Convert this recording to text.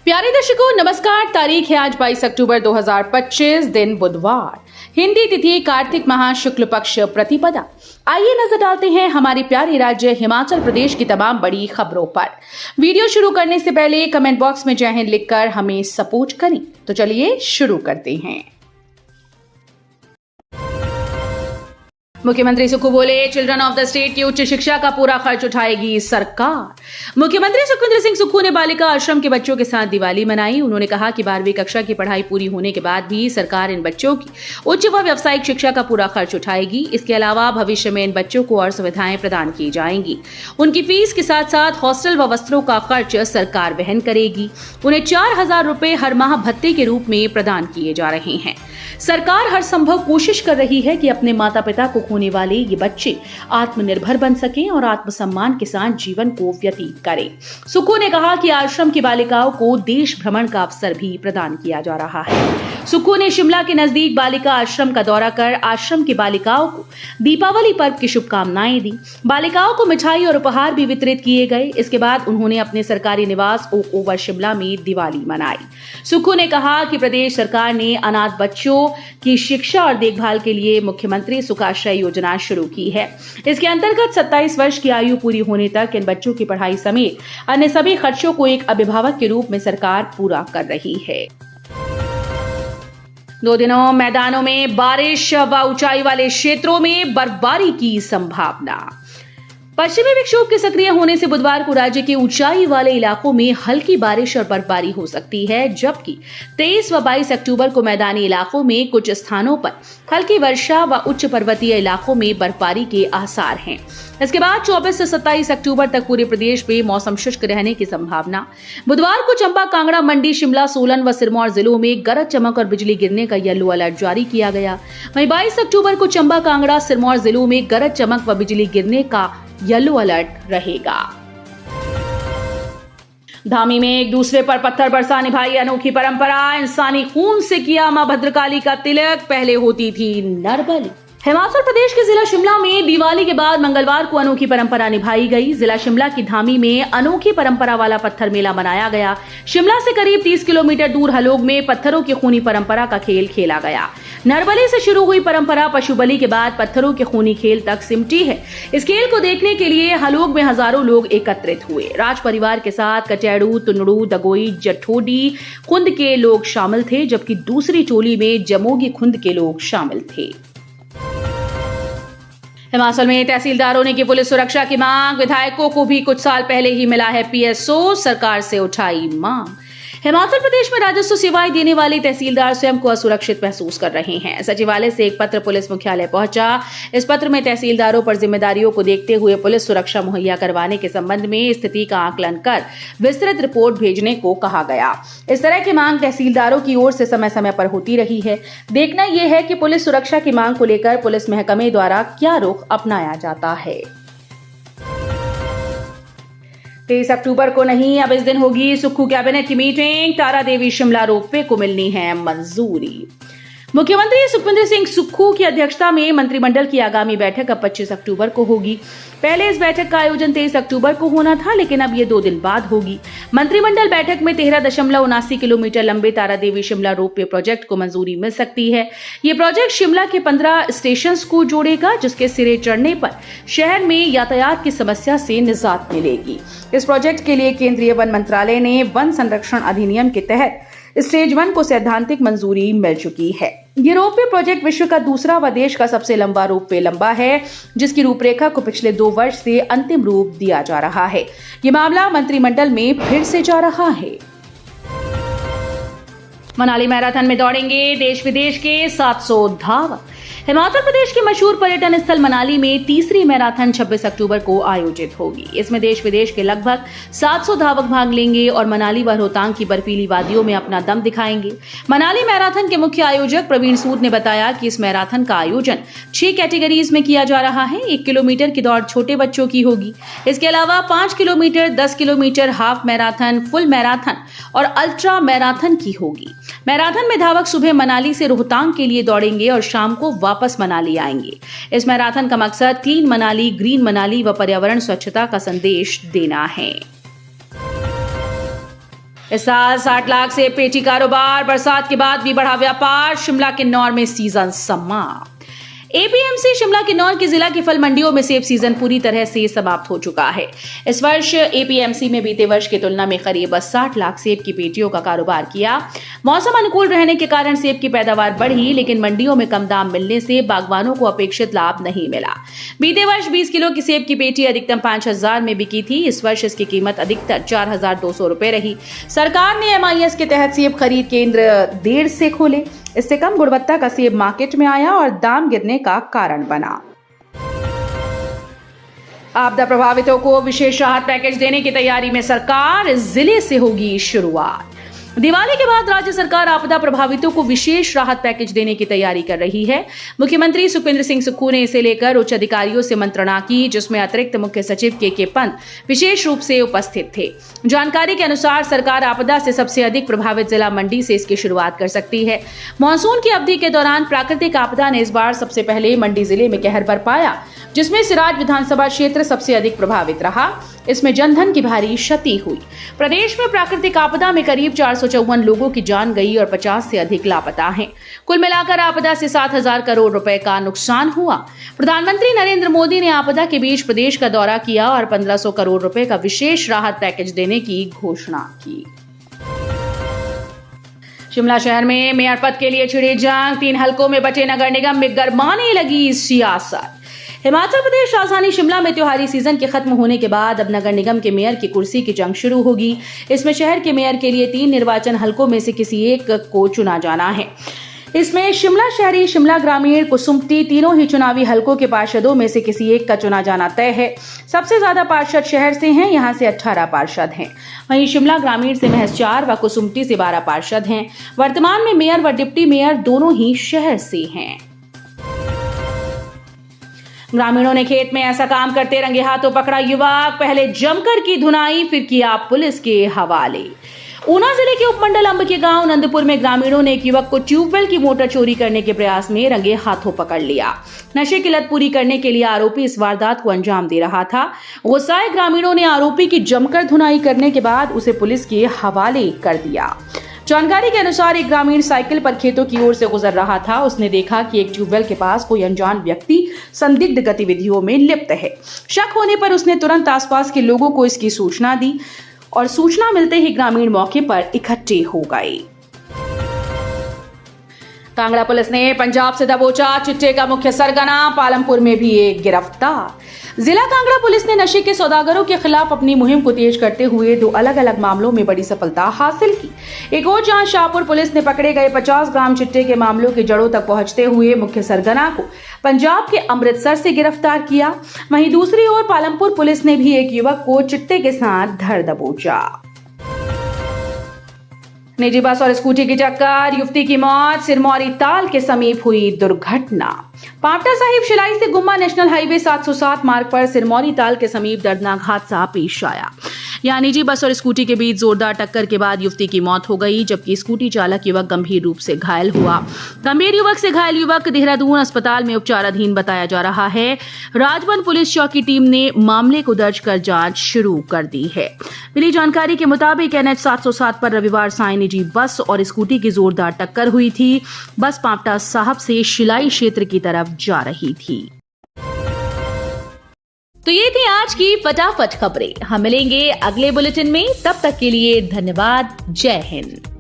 प्यारे दर्शकों नमस्कार। तारीख है आज 22 अक्टूबर 2025, दिन बुधवार, हिंदी तिथि कार्तिक माह शुक्ल पक्ष प्रतिपदा। आइए नजर डालते हैं हमारे प्यारे राज्य हिमाचल प्रदेश की तमाम बड़ी खबरों पर। वीडियो शुरू करने से पहले कमेंट बॉक्स में जय हिंद लिखकर हमें सपोर्ट करें। तो चलिए शुरू करते हैं। मुख्यमंत्री सुक्खू बोले, चिल्ड्रन ऑफ द स्टेट की उच्च शिक्षा का पूरा खर्च उठाएगी सरकार। मुख्यमंत्री सुखविंदर सिंह सुक्खू ने बालिका आश्रम के बच्चों के साथ दिवाली मनाई। उन्होंने कहा कि 12वीं कक्षा की पढ़ाई पूरी होने के बाद भी सरकार इन बच्चों की उच्च व व्यावसायिक शिक्षा का पूरा खर्च उठाएगी। इसके अलावा भविष्य में इन बच्चों को और सुविधाएं प्रदान की जाएंगी। उनकी फीस के साथ साथ हॉस्टल व वस्त्रों का खर्च सरकार वहन करेगी। उन्हें 4,000 रुपए हर माह भत्ते के रूप में प्रदान किए जा रहे हैं। सरकार हर संभव कोशिश कर रही है कि अपने माता पिता को खोने वाले ये बच्चे आत्मनिर्भर बन सकें और आत्मसम्मान के साथ जीवन को व्यतीत करें। सुक्खू ने कहा कि आश्रम की बालिकाओं को देश भ्रमण का अवसर भी प्रदान किया जा रहा है। सुक्खू ने शिमला के नजदीक बालिका आश्रम का दौरा कर आश्रम की बालिकाओं को दीपावली पर्व की शुभकामनाएं दी। बालिकाओं को मिठाई और उपहार भी वितरित किए गए। इसके बाद उन्होंने अपने सरकारी निवास ओक ओवर शिमला में दिवाली मनाई। सुक्खू ने कहा कि प्रदेश सरकार ने अनाथ बच्चों की शिक्षा और देखभाल के लिए मुख्यमंत्री सुखाश्रय योजना शुरू की है। इसके अंतर्गत 27 वर्ष की आयु पूरी होने तक इन बच्चों की पढ़ाई समेत अन्य सभी खर्चों को एक अभिभावक के रूप में सरकार पूरा कर रही है। 2 दिनों मैदानों में बारिश व ऊंचाई वाले क्षेत्रों में बर्फबारी की संभावना। पश्चिमी विक्षोभ के सक्रिय होने से बुधवार को राज्य के ऊंचाई वाले इलाकों में हल्की बारिश और बर्फबारी हो सकती है, जबकि 23 व 22 अक्टूबर को मैदानी इलाकों में कुछ स्थानों पर हल्की वर्षा व उच्च पर्वतीय इलाकों में बर्फबारी के आसार हैं। इसके बाद 24 से 27 अक्टूबर तक पूरे प्रदेश में मौसम शुष्क रहने की संभावना। बुधवार को चंबा, कांगड़ा, मंडी, शिमला, सोलन व सिरमौर जिलों में गरज चमक और बिजली गिरने का येलो अलर्ट जारी किया गया। वहीं 22 अक्टूबर को चंबा, कांगड़ा, सिरमौर जिलों में गरज चमक व बिजली गिरने का येलो अलर्ट रहेगा। धामी में एक दूसरे पर पत्थर बरसा निभाई अनोखी परंपरा। इंसानी खून से किया मां भद्रकाली का तिलक, पहले होती थी नरबली। हिमाचल प्रदेश के जिला शिमला में दिवाली के बाद मंगलवार को अनोखी परंपरा निभाई गई। जिला शिमला की धामी में अनोखी परंपरा वाला पत्थर मेला मनाया गया। शिमला से करीब 30 किलोमीटर दूर हलोग में पत्थरों की खूनी परंपरा का खेल खेला गया। नरबली से शुरू हुई परंपरा पशु बलि के बाद पत्थरों के खूनी खेल तक सिमटी है। इस खेल को देखने के लिए हलोग में हजारों लोग एकत्रित हुए। राज परिवार के साथ कचैड़ू, तुनड़ू, दगोई, जठोडी खुंद के लोग शामिल थे, जबकि दूसरी टोली में जमोगी खुंद के लोग शामिल थे। हिमाचल में तहसीलदारों ने की पुलिस सुरक्षा की मांग। विधायकों को भी कुछ साल पहले ही मिला है पीएसओ, सरकार से उठाई मांग। हिमाचल प्रदेश में राजस्व सेवाएं देने वाले तहसीलदार स्वयं को असुरक्षित महसूस कर रहे हैं। सचिवालय से एक पत्र पुलिस मुख्यालय पहुंचा। इस पत्र में तहसीलदारों पर जिम्मेदारियों को देखते हुए पुलिस सुरक्षा मुहैया करवाने के संबंध में स्थिति का आकलन कर विस्तृत रिपोर्ट भेजने को कहा गया। इस तरह की मांग तहसीलदारों की ओर से समय समय पर होती रही है। देखना यह है कि पुलिस सुरक्षा की मांग को लेकर पुलिस महकमे द्वारा क्या रुख अपनाया जाता है। 23 अक्टूबर को नहीं, अब इस दिन होगी सुक्खू कैबिनेट की मीटिंग। तारा देवी शिमला रोपवे को मिलनी है मंजूरी। मुख्यमंत्री सुखविंदर सिंह सुक्खू की अध्यक्षता में मंत्रिमंडल की आगामी बैठक अब 25 अक्टूबर को होगी। पहले इस बैठक का आयोजन 23 अक्टूबर को होना था, लेकिन अब ये 2 दिन बाद होगी। मंत्रिमंडल बैठक में 13.79 किलोमीटर लंबे तारा देवी शिमला रोपवे प्रोजेक्ट को मंजूरी मिल सकती है। ये प्रोजेक्ट शिमला के 15 स्टेशन को जोड़ेगा, जिसके सिरे चढ़ने पर शहर में यातायात की समस्या से निजात मिलेगी। इस प्रोजेक्ट के लिए केंद्रीय वन मंत्रालय ने वन संरक्षण अधिनियम के तहत स्टेज 1 को सैद्धांतिक मंजूरी मिल चुकी है। ये रोपवे प्रोजेक्ट विश्व का दूसरा व देश का सबसे लंबा रोपवे लंबा है, जिसकी रूपरेखा को पिछले 2 वर्ष से अंतिम रूप दिया जा रहा है। ये मामला मंत्रिमंडल में फिर से जा रहा है। मनाली मैराथन में दौड़ेंगे देश विदेश के 700 धावक। हिमाचल प्रदेश के मशहूर पर्यटन स्थल मनाली में तीसरी मैराथन 26 अक्टूबर को आयोजित होगी। इसमें देश विदेश के लगभग 700 धावक भाग लेंगे और मनाली व रोहतांग की बर्फीली वादियों में अपना दम दिखाएंगे। मनाली मैराथन के मुख्य आयोजक प्रवीण सूद ने बताया कि इस मैराथन का आयोजन 6 कैटेगरीज में किया जा रहा है। 1 किलोमीटर की दौड़ छोटे बच्चों की होगी। इसके अलावा 5 kilometre, 10 kilometre, half marathon, full marathon और अल्ट्रा मैराथन की होगी। मैराथन में धावक सुबह मनाली से रोहतांग के लिए दौड़ेंगे और शाम को वापस मनाली आएंगे। इस मैराथन का मकसद क्लीन मनाली, ग्रीन मनाली व पर्यावरण स्वच्छता का संदेश देना है। इस साल 60 लाख सेब पेटी कारोबार, बरसात के बाद भी बढ़ा व्यापार, शिमला किन्नौर में सीजन समाप्त। एपीएमसी शिमला किन्नौर की जिला की फल मंडियों में सेब सीजन पूरी तरह से समाप्त हो चुका है। इस वर्ष एपीएमसी में बीते वर्ष की तुलना में करीब 60 लाख सेब की पेटियों का कारोबार किया। मौसम अनुकूल रहने के कारण सेब की पैदावार बढ़ी, लेकिन मंडियों में कम दाम मिलने से बागवानों को अपेक्षित लाभ नहीं मिला। बीते वर्ष 20 किलो की सेब की पेटी अधिकतम 5,000 में बिकी थी। इस वर्ष इसकी कीमत अधिकतर 4,200 रुपए रही। सरकार ने MIS के तहत सेब खरीद केंद्र देर से खोले। इससे कम गुणवत्ता का सेब मार्केट में आया और दाम गिरने का कारण बना। आपदा प्रभावितों को विशेष राहत पैकेज देने की तैयारी में सरकार, इस जिले से होगी शुरुआत। दिवाली के बाद राज्य सरकार आपदा प्रभावितों को विशेष राहत पैकेज देने की तैयारी कर रही है। मुख्यमंत्री सुखविंदर सिंह सुक्खू ने इसे लेकर उच्च अधिकारियों से मंत्रणा की, जिसमें अतिरिक्त मुख्य सचिव के पंत विशेष रूप से उपस्थित थे। जानकारी के अनुसार सरकार आपदा से सबसे अधिक प्रभावित जिला मंडी से इसकी शुरुआत कर सकती है। मानसून की अवधि के दौरान प्राकृतिक आपदा ने इस बार सबसे पहले मंडी जिले में कहर बरपाया, जिसमें सिराज विधानसभा क्षेत्र सबसे अधिक प्रभावित रहा। इसमें जनधन की भारी क्षति हुई। प्रदेश में प्राकृतिक आपदा में करीब 454 लोगों की जान गई और 50 से अधिक लापता हैं। कुल मिलाकर आपदा से 7,000 करोड़ रुपए का नुकसान हुआ। प्रधानमंत्री नरेंद्र मोदी ने आपदा के बीच प्रदेश का दौरा किया और 1,500 करोड़ रुपए का विशेष राहत पैकेज देने की घोषणा की। शिमला शहर में मेयर पद के लिए छिड़ी जंग, 3 हलकों में बचे नगर निगम में गरमाने लगी सियासत। हिमाचल प्रदेश राजधानी शिमला में त्योहारी सीजन के खत्म होने के बाद अब नगर निगम के मेयर की कुर्सी की जंग शुरू होगी। इसमें शहर के मेयर के लिए 3 निर्वाचन हलकों में से किसी एक को चुना जाना है। इसमें शिमला शहरी, शिमला ग्रामीण, कुसुम्पटी तीनों ही चुनावी हलकों के पार्षदों में से किसी एक का चुना जाना तय है। सबसे ज्यादा पार्षद शहर से हैं, यहां से 18 पार्षद हैं। वहीं शिमला ग्रामीण से महज 4 व कुसुम्पटी से 12 पार्षद हैं। वर्तमान में मेयर व डिप्टी मेयर दोनों ही शहर से हैं। ग्रामीणों ने खेत में ऐसा काम करते रंगे हाथों पकड़ा युवक, पहले जमकर की धुनाई, फिर किया पुलिस के हवाले। ऊना जिले के उपमंडल अंब के गांव नंदपुर में ग्रामीणों ने एक युवक को ट्यूबवेल की मोटर चोरी करने के प्रयास में रंगे हाथों पकड़ लिया। नशे की लत पूरी करने के लिए आरोपी इस वारदात को अंजाम दे रहा था। गुस्साए ग्रामीणों ने आरोपी की जमकर धुनाई करने के बाद उसे पुलिस के हवाले कर दिया। जानकारी के अनुसार एक ग्रामीण साइकिल पर खेतों की ओर से गुजर रहा था। उसने देखा कि एक ट्यूबवेल के पास कोई अनजान व्यक्ति संदिग्ध गतिविधियों में लिप्त है। शक होने पर उसने तुरंत आसपास के लोगों को इसकी सूचना दी और सूचना मिलते ही ग्रामीण मौके पर इकट्ठे हो गए। कांगड़ा पुलिस ने पंजाब से दबोचा चिट्टे का मुख्य सरगना, पालमपुर में भी एक गिरफ्तार। जिला कांगड़ा पुलिस ने नशे के सौदागरों के खिलाफ अपनी मुहिम को तेज करते हुए 2 अलग-अलग मामलों में बड़ी सफलता हासिल की। एक और जहां शाहपुर पुलिस ने पकड़े गए 50 ग्राम चिट्टे के मामलों की जड़ों तक पहुंचते हुए मुख्य सरगना को पंजाब के अमृतसर से गिरफ्तार किया। वहीं दूसरी ओर पालमपुर पुलिस ने भी एक युवक को चिट्टे के साथ धर दबोचा। निजी बस और स्कूटी की टक्कर, युवती की मौत, सिरमौरी ताल के समीप हुई दुर्घटना। पावटा साहिब शिलाई से गुम्मा नेशनल हाईवे 707 मार्ग पर सिरमौरी ताल के समीप दर्दनाक हादसा पेश आया। यहां निजी बस और स्कूटी के बीच जोरदार टक्कर के बाद युवती की मौत हो गई, जबकि स्कूटी चालक युवक गंभीर रूप से घायल हुआ। गंभीर युवक से घायल युवक देहरादून अस्पताल में उपचाराधीन बताया जा रहा है। राजबंद पुलिस चौकी टीम ने मामले को दर्ज कर जांच शुरू कर दी है। मिली जानकारी के मुताबिक NH 707 पर रविवार सायं निजी बस और स्कूटी की जोरदार टक्कर हुई थी। बस पावटा साहिब से शिलाई क्षेत्र की तरफ जा रही थी। तो ये थी आज की फटाफट खबरें। हम मिलेंगे अगले बुलेटिन में, तब तक के लिए धन्यवाद। जय हिंद।